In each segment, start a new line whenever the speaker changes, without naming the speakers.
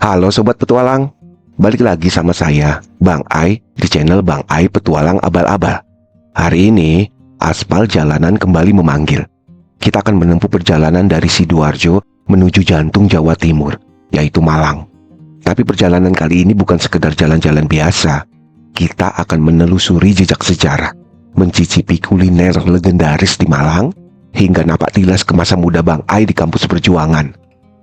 Halo Sobat Petualang, balik lagi sama saya, Bang Ai, di channel Bang Ai Petualang Abal-Abal. Hari ini, aspal jalanan kembali memanggil. Kita akan menempuh perjalanan dari Sidoarjo menuju jantung Jawa Timur, yaitu Malang. Tapi perjalanan kali ini bukan sekedar jalan-jalan biasa. Kita akan menelusuri jejak sejarah, mencicipi kuliner legendaris di Malang, hingga napak tilas ke masa muda Bang Ai di kampus perjuangan.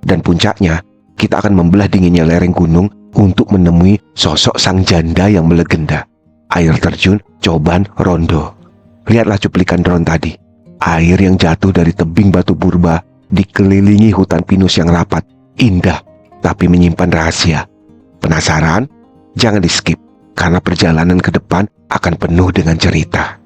Dan puncaknya, kita akan membelah dinginnya lereng gunung untuk menemui sosok sang janda yang melegenda. Air terjun Coban Rondo. Lihatlah cuplikan drone tadi. Air yang jatuh dari tebing batu purba dikelilingi hutan pinus yang rapat, indah, tapi menyimpan rahasia. Penasaran? Jangan di-skip, karena perjalanan ke depan akan penuh dengan cerita.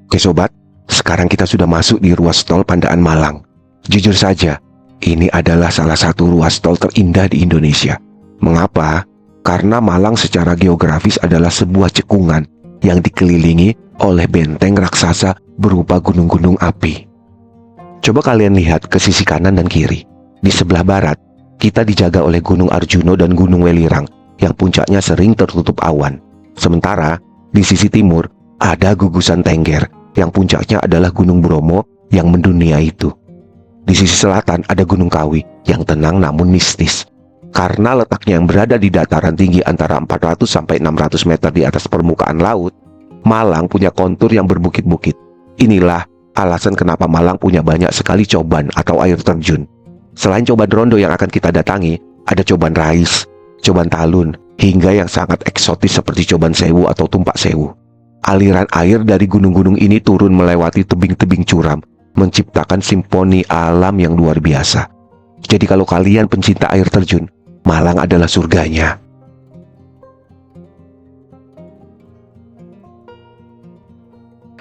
Oke sobat, sekarang kita sudah masuk di ruas tol Pandaan Malang. Jujur saja, ini adalah salah satu ruas tol terindah di Indonesia. Mengapa? Karena Malang secara geografis adalah sebuah cekungan yang dikelilingi oleh benteng raksasa berupa gunung-gunung api. Coba kalian lihat ke sisi kanan dan kiri. Di sebelah barat, kita dijaga oleh Gunung Arjuno dan Gunung Welirang yang puncaknya sering tertutup awan. Sementara, di sisi timur, ada gugusan Tengger yang puncaknya adalah Gunung Bromo yang mendunia itu. Di sisi selatan ada Gunung Kawi yang tenang namun mistis. Karena letaknya yang berada di dataran tinggi antara 400 sampai 600 meter di atas permukaan laut, Malang punya kontur yang berbukit-bukit. Inilah alasan kenapa Malang punya banyak sekali coban atau air terjun. Selain Coban Rondo yang akan kita datangi, ada Coban Rais, Coban Talun, hingga yang sangat eksotis seperti Coban Sewu atau Tumpak Sewu. Aliran air dari gunung-gunung ini turun melewati tebing-tebing curam, menciptakan simfoni alam yang luar biasa. Jadi kalau kalian pencinta air terjun, Malang adalah surganya.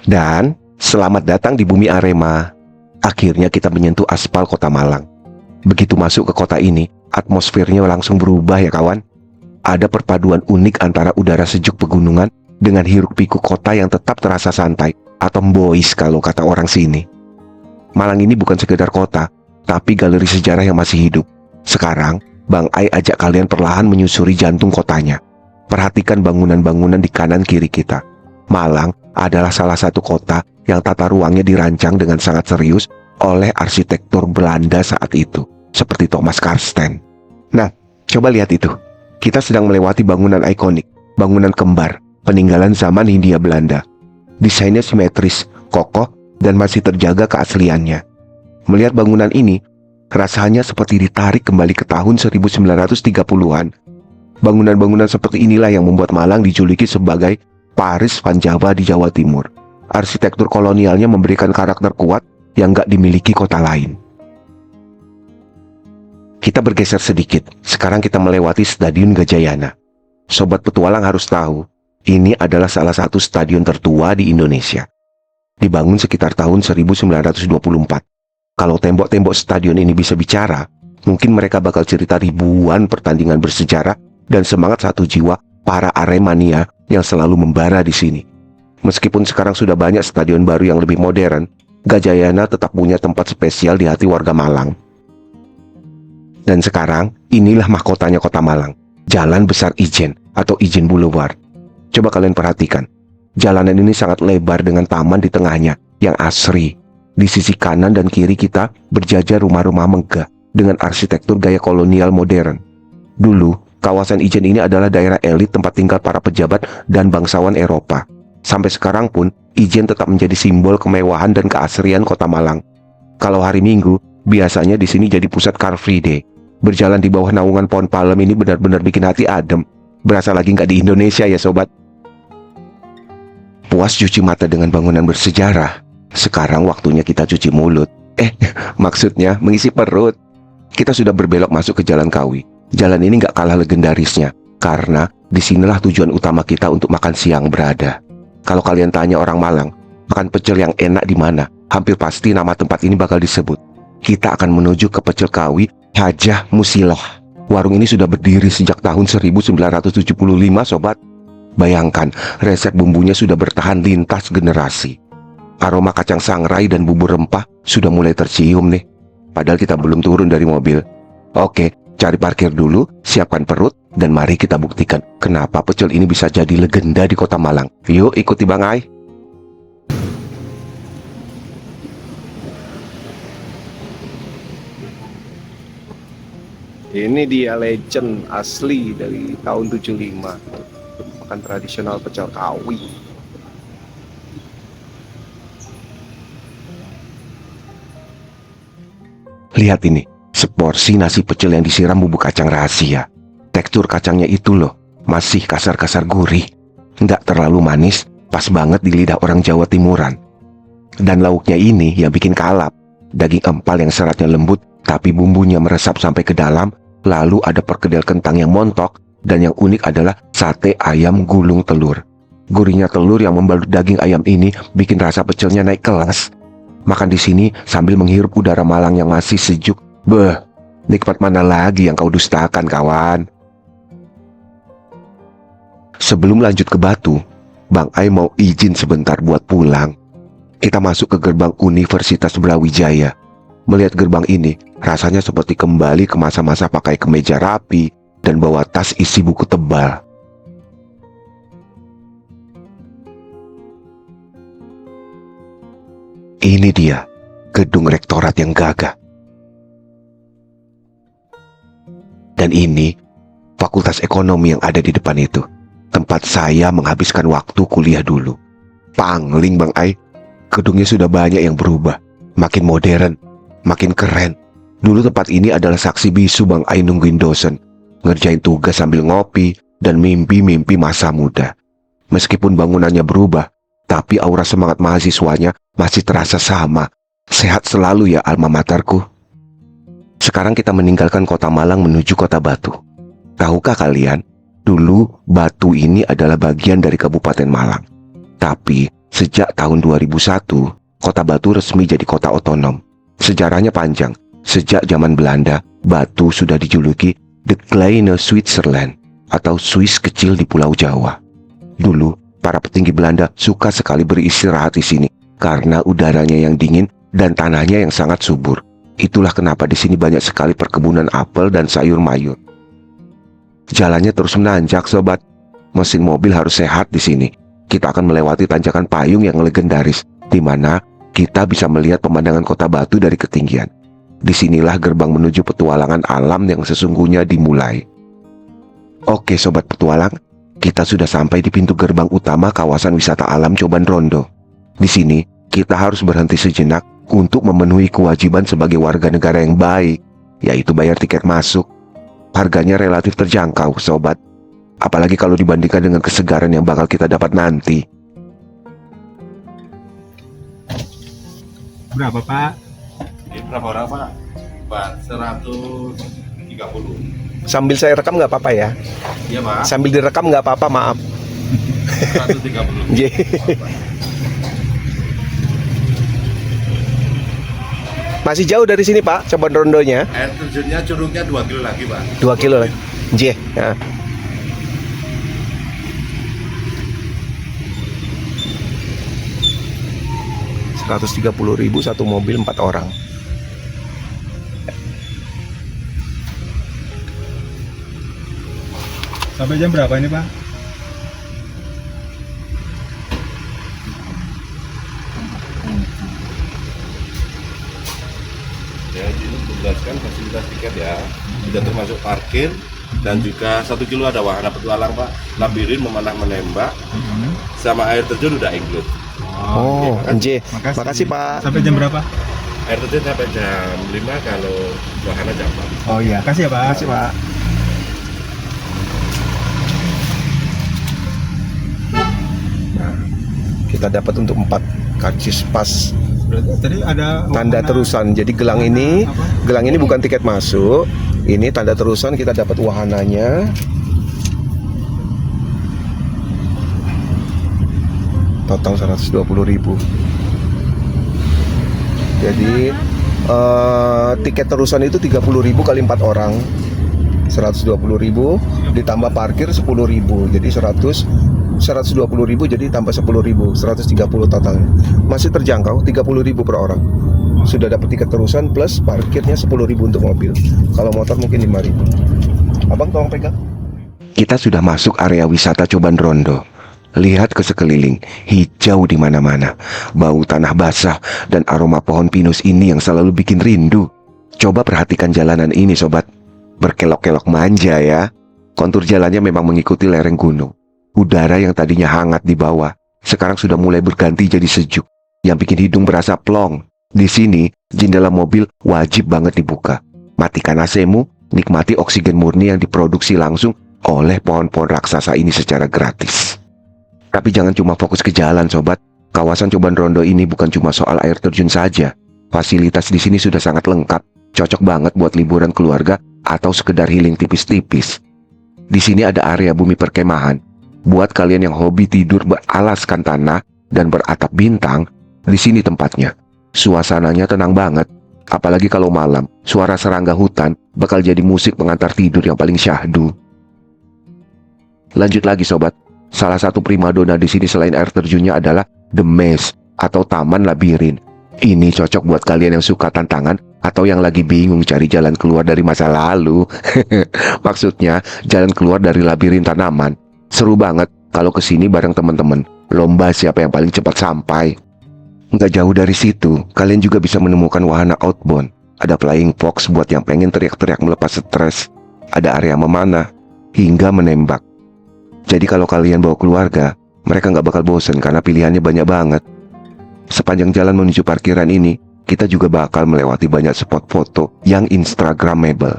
Dan selamat datang di bumi Arema. Akhirnya kita menyentuh aspal kota Malang. Begitu masuk ke kota ini, atmosfernya langsung berubah ya kawan. Ada perpaduan unik antara udara sejuk pegunungan dengan hiruk-pikuk kota yang tetap terasa santai atau mbois kalau kata orang sini. Malang ini bukan sekedar kota, tapi galeri sejarah yang masih hidup. Sekarang, Bang Ai ajak kalian perlahan menyusuri jantung kotanya. Perhatikan bangunan-bangunan di kanan kiri kita. Malang adalah salah satu kota yang tata ruangnya dirancang dengan sangat serius oleh arsitektur Belanda saat itu, seperti Thomas Karsten. Nah, coba lihat itu. Kita sedang melewati bangunan ikonik, bangunan kembar, peninggalan zaman Hindia Belanda. Desainnya simetris, kokoh, dan masih terjaga keasliannya. Melihat bangunan ini, rasanya seperti ditarik kembali ke tahun 1930-an. Bangunan-bangunan seperti inilah yang membuat Malang dijuluki sebagai Paris Van Java di Jawa Timur. Arsitektur kolonialnya memberikan karakter kuat yang gak dimiliki kota lain. Kita bergeser sedikit, sekarang kita melewati Stadion Gajayana. Sobat Petualang harus tahu, ini adalah salah satu stadion tertua di Indonesia. Dibangun sekitar tahun 1924. Kalau tembok-tembok stadion ini bisa bicara, mungkin mereka bakal cerita ribuan pertandingan bersejarah dan semangat satu jiwa para Aremania yang selalu membara di sini. Meskipun sekarang sudah banyak stadion baru yang lebih modern, Gajayana tetap punya tempat spesial di hati warga Malang. Dan sekarang, inilah mahkotanya kota Malang, Jalan Besar Ijen atau Ijen Boulevard. Coba kalian perhatikan. Jalanan ini sangat lebar dengan taman di tengahnya yang asri. Di sisi kanan dan kiri kita berjajar rumah-rumah megah dengan arsitektur gaya kolonial modern. Dulu, kawasan Ijen ini adalah daerah elit tempat tinggal para pejabat dan bangsawan Eropa. Sampai sekarang pun, Ijen tetap menjadi simbol kemewahan dan keasrian kota Malang. Kalau hari Minggu, biasanya di sini jadi pusat Car Free Day. Berjalan di bawah naungan pohon palem ini benar-benar bikin hati adem. Berasa lagi nggak di Indonesia ya sobat. Puas cuci mata dengan bangunan bersejarah, sekarang waktunya kita cuci mulut. Maksudnya mengisi perut. Kita sudah berbelok masuk ke Jalan Kawi. Jalan ini gak kalah legendarisnya, karena disinilah tujuan utama kita untuk makan siang berada. Kalau kalian tanya orang Malang, makan pecel yang enak di mana, hampir pasti nama tempat ini bakal disebut. Kita akan menuju ke Pecel Kawi Hajah Musiloh. Warung ini sudah berdiri sejak tahun 1975 sobat. Bayangkan, resep bumbunya sudah bertahan lintas generasi. Aroma kacang sangrai dan bumbu rempah sudah mulai tercium nih. padahal kita belum turun dari mobil. Oke, cari parkir dulu, siapkan perut, dan mari kita buktikan kenapa pecel ini bisa jadi legenda di kota Malang. Yuk ikuti Bang Ai.
Ini dia legend asli dari tahun 75. Makan tradisional pecel kawi.
Lihat ini, seporsi nasi pecel yang disiram bubuk kacang rahasia. Tekstur kacangnya itu loh, masih kasar-kasar gurih. Nggak terlalu manis, pas banget di lidah orang Jawa Timuran. Dan lauknya ini yang bikin kalap. Daging empal yang seratnya lembut, tapi bumbunya meresap sampai ke dalam. Lalu ada perkedel kentang yang montok, dan yang unik adalah sate ayam gulung telur. Gurihnya telur yang membalut daging ayam ini bikin rasa pecelnya naik kelas. Makan di sini sambil menghirup udara Malang yang masih sejuk. Beh, nikmat mana lagi yang kau dustakan, kawan? Sebelum lanjut ke Batu, Bang Ai mau izin sebentar buat pulang. Kita masuk ke gerbang Universitas Brawijaya. Melihat gerbang ini, rasanya seperti kembali ke masa-masa pakai kemeja rapi dan bawa tas isi buku tebal. Ini dia, gedung rektorat yang gagah. Dan ini, Fakultas Ekonomi yang ada di depan itu. Tempat saya menghabiskan waktu kuliah dulu. Pangling Bang Ai, gedungnya sudah banyak yang berubah. Makin modern, makin keren. Dulu tempat ini adalah saksi bisu Bang Ai nungguin dosen, ngerjain tugas sambil ngopi, dan mimpi-mimpi masa muda. Meskipun bangunannya berubah, tapi aura semangat mahasiswanya masih terasa sama. Sehat selalu ya alma materku. Sekarang kita meninggalkan kota Malang menuju kota Batu. Tahukah kalian, dulu Batu ini adalah bagian dari Kabupaten Malang. Tapi sejak tahun 2001, kota Batu resmi jadi kota otonom. Sejarahnya panjang. Sejak zaman Belanda, Batu sudah dijuluki The Kleine Switzerland atau Swiss kecil di Pulau Jawa. Dulu, para petinggi Belanda suka sekali beristirahat di sini karena udaranya yang dingin dan tanahnya yang sangat subur. Itulah kenapa di sini banyak sekali perkebunan apel dan sayur mayur. Jalannya terus menanjak, sobat. Mesin mobil harus sehat di sini. Kita akan melewati tanjakan payung yang legendaris, di mana kita bisa melihat pemandangan kota Batu dari ketinggian. Disinilah gerbang menuju petualangan alam yang sesungguhnya dimulai. Oke sobat petualang, kita sudah sampai di pintu gerbang utama kawasan wisata alam Coban Rondo. Di sini, kita harus berhenti sejenak untuk memenuhi kewajiban sebagai warga negara yang baik, yaitu bayar tiket masuk. Harganya relatif terjangkau, sobat. Apalagi kalau dibandingkan dengan kesegaran yang bakal kita dapat nanti.
Berapa Pak?
Berapa orang Pak? Pak, 130.
Sambil saya rekam nggak apa-apa ya?
Iya Pak.
Sambil direkam nggak apa-apa, maaf.
130.
Ye. Masih jauh dari sini Pak, Coban Rondonya?
Air terjunnya curugnya 2 kilo lagi Pak.
2 kilo lagi. J. Ya. Rp130.000 satu mobil 4 orang.
Sampai jam berapa ini Pak?
Ya, ini menjelaskan fasilitas tiket ya. Sudah termasuk parkir dan juga 1 kilo ada wahana petualang Pak. Labirin, memanah menembak, sama air terjun udah include.
Oh, J.
Makasih.
Makasih Pak.
Sampai jam berapa?
Air terjun sampai jam 5, kalau wahana jam 4.
Oh iya, kasih ya Pak.
Makasih Pak. Nah, kita dapat untuk 4 karcis pas
Berarti tadi ada
tanda
wahana-
terusan. Jadi gelang ini bukan tiket masuk. Ini tanda terusan, kita dapat wahananya. Total 120.000. Jadi tiket terusan itu 30.000 kali 4 orang. 120.000 ditambah parkir 10.000. Jadi 120.000 jadi tambah 10.000, 130 totalnya. Masih terjangkau, 30.000 per orang. sudah dapat tiket terusan plus parkirnya 10.000 untuk mobil. Kalau motor mungkin 5.000. Abang tolong pegang.
Kita sudah masuk area wisata Coban Rondo. Lihat ke sekeliling, hijau di mana-mana. Bau tanah basah dan aroma pohon pinus ini yang selalu bikin rindu. Coba perhatikan jalanan ini sobat. Berkelok-kelok manja ya. Kontur jalannya memang mengikuti lereng gunung. Udara yang tadinya hangat di bawah sekarang sudah mulai berganti jadi sejuk, yang bikin hidung berasa plong. Di sini, jendela mobil wajib banget dibuka. Matikan AC-mu, nikmati oksigen murni yang diproduksi langsung oleh pohon-pohon raksasa ini secara gratis. Tapi jangan cuma fokus ke jalan sobat. Kawasan Coban Rondo ini bukan cuma soal air terjun saja. Fasilitas di sini sudah sangat lengkap, cocok banget buat liburan keluarga atau sekedar healing tipis-tipis. Di sini ada area bumi perkemahan. Buat kalian yang hobi tidur beralaskan tanah dan beratap bintang, di sini tempatnya. Suasananya tenang banget. Apalagi kalau malam, suara serangga hutan bakal jadi musik pengantar tidur yang paling syahdu. Lanjut lagi sobat. Salah satu primadona di sini selain air terjunnya adalah The Maze atau Taman Labirin. Ini cocok buat kalian yang suka tantangan atau yang lagi bingung cari jalan keluar dari masa lalu. Maksudnya jalan keluar dari labirin tanaman. Seru banget kalau kesini bareng teman-teman. Lomba siapa yang paling cepat sampai. Nggak jauh dari situ, kalian juga bisa menemukan wahana outbound. Ada flying fox buat yang pengen teriak-teriak melepas stres. Ada area memanah hingga menembak. Jadi kalau kalian bawa keluarga, mereka nggak bakal bosen karena pilihannya banyak banget. Sepanjang jalan menuju parkiran ini, kita juga bakal melewati banyak spot foto yang instagramable.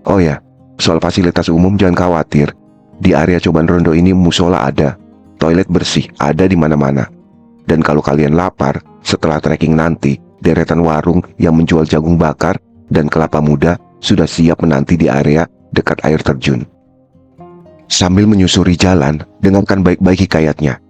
Oh ya, soal fasilitas umum jangan khawatir. Di area Coban Rondo ini musola ada, toilet bersih ada di mana-mana. Dan kalau kalian lapar, setelah trekking nanti, deretan warung yang menjual jagung bakar dan kelapa muda sudah siap menanti di area dekat air terjun. Sambil menyusuri jalan, dengarkan baik-baik hikayatnya.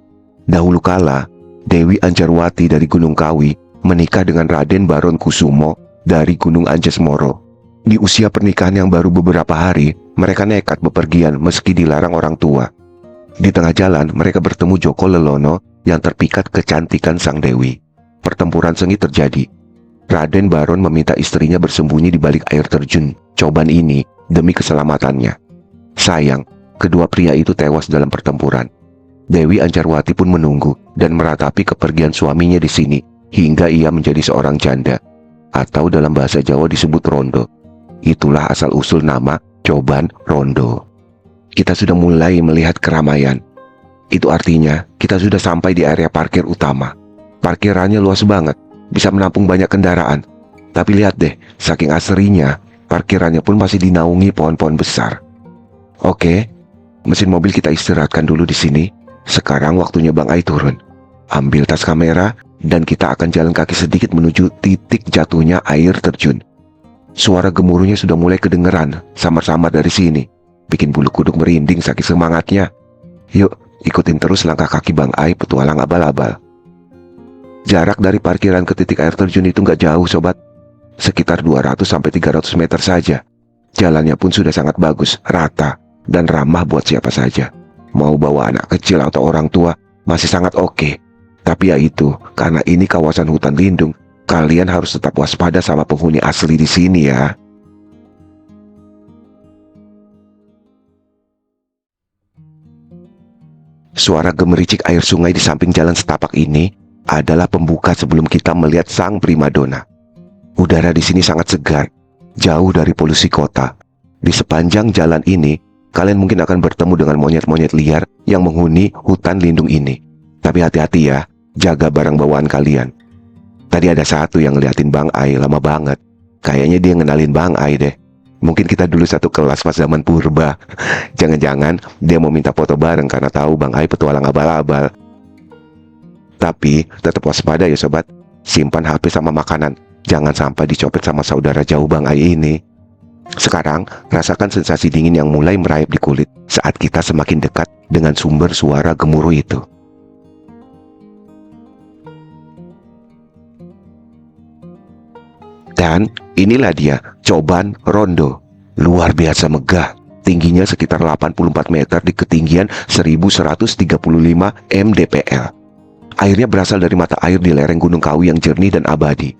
Dahulu kala, Dewi Anjarwati dari Gunung Kawi menikah dengan Raden Baron Kusumo dari Gunung Anjas Moro. Di usia pernikahan yang baru beberapa hari, mereka nekat bepergian meski dilarang orang tua. Di tengah jalan, mereka bertemu Joko Lelono yang terpikat kecantikan sang Dewi. Pertempuran sengit terjadi. Raden Baron meminta istrinya bersembunyi di balik air terjun Coban ini demi keselamatannya. Sayang, kedua pria itu tewas dalam pertempuran. Dewi Anjarwati pun menunggu dan meratapi kepergian suaminya di sini hingga ia menjadi seorang janda, atau dalam bahasa Jawa disebut rondo. Itulah asal-usul nama Coban Rondo. Kita sudah mulai melihat keramaian. Itu artinya kita sudah sampai di area parkir utama. Parkirannya luas banget, bisa menampung banyak kendaraan. Tapi lihat deh, saking asrinya, parkirannya pun masih dinaungi pohon-pohon besar. Oke, mesin mobil kita istirahatkan dulu di sini. Sekarang waktunya Bang Ai turun. Ambil tas kamera dan kita akan jalan kaki sedikit menuju titik jatuhnya air terjun. Suara gemuruhnya sudah mulai kedengeran samar-samar dari sini, bikin bulu kuduk merinding saking semangatnya. Yuk, ikutin terus langkah kaki Bang Ai petualang abal-abal. Jarak dari parkiran ke titik air terjun itu nggak jauh sobat, sekitar 200-300 meter saja. Jalannya pun sudah sangat bagus, rata, dan ramah buat siapa saja. Mau bawa anak kecil atau orang tua masih sangat oke. Tapi ya itu, karena ini kawasan hutan lindung, kalian harus tetap waspada sama penghuni asli di sini ya. Suara gemericik air sungai di samping jalan setapak ini adalah pembuka sebelum kita melihat sang primadona. Udara di sini sangat segar, jauh dari polusi kota. Di sepanjang jalan ini, kalian mungkin akan bertemu dengan monyet-monyet liar yang menghuni hutan lindung ini. Tapi hati-hati ya, jaga barang bawaan kalian. Tadi ada satu yang ngeliatin Bang Ai lama banget. Kayaknya dia ngenalin Bang Ai deh. Mungkin kita dulu satu kelas pas zaman purba. Jangan-jangan dia mau minta foto bareng karena tahu Bang Ai petualang abal-abal. Tapi tetap waspada ya sobat. Simpan HP sama makanan. Jangan sampai dicopet sama saudara jauh Bang Ai ini. Sekarang, rasakan sensasi dingin yang mulai merayap di kulit saat kita semakin dekat dengan sumber suara gemuruh itu. Dan inilah dia, Coban Rondo. Luar biasa megah. Tingginya sekitar 84 meter di ketinggian 1135 mdpl. Airnya berasal dari mata air di lereng Gunung Kawi yang jernih dan abadi.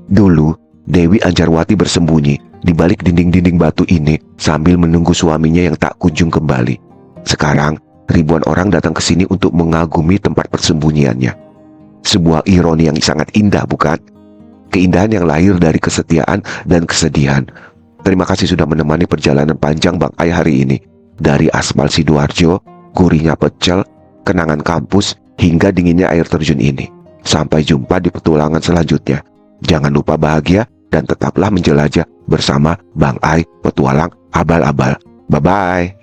Dulu, Dewi Anjarwati bersembunyi di balik dinding-dinding batu ini sambil menunggu suaminya yang tak kunjung kembali. Sekarang, ribuan orang datang ke sini untuk mengagumi tempat persembunyiannya. Sebuah ironi yang sangat indah, bukan? Keindahan yang lahir dari kesetiaan dan kesedihan. Terima kasih sudah menemani perjalanan panjang Bang Ai hari ini. Dari aspal Sidoarjo, gurihnya pecel, kenangan kampus, hingga dinginnya air terjun ini. Sampai jumpa di petualangan selanjutnya. Jangan lupa bahagia dan tetaplah menjelajah bersama Bang Ai Petualang Abal-Abal. Bye-bye.